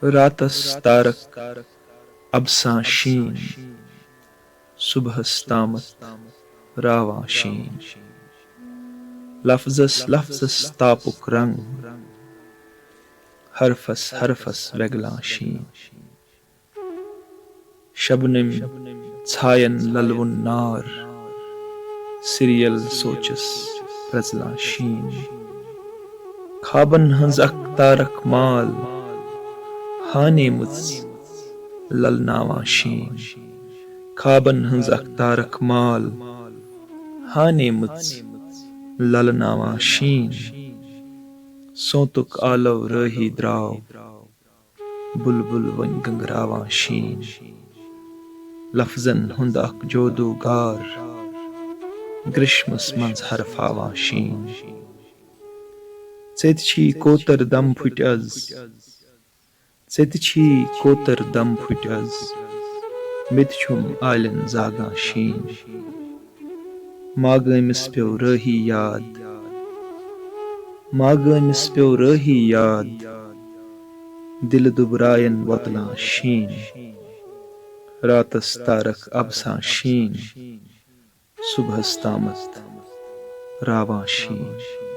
रातस तारक अबसां शीन सुबहस तामत रावां शीन लफ्ज़स लफ्ज़स तापुक रंग हरफस हरफस वगलां शीन शबनम छायन ललवुन नार सिरियल सोचस प्रजलां शीन खाबन हंज अक तारक माल हाने मुझ ललनावां शीन खाबन हंज अक तारक माल हाने मुझ ललनावां शीन सोतुक आलव रही द्राव बुलबुल वन गंगरावां शीन लफ्ज़न हुंद अक जोदूगार ग्रीष्मस मंज हरफावां शीन ज़ेति कोतर दम फुट अज ज़ेति कोतर दम फुट अज मित छुम आलन जागां शीन मागमिस प्यो रही याद मागमिस प्यो रही याद दिल दुबरायन वतलां शीन रातस तारक अबसां शीन सुबहस तामत रावां शीन।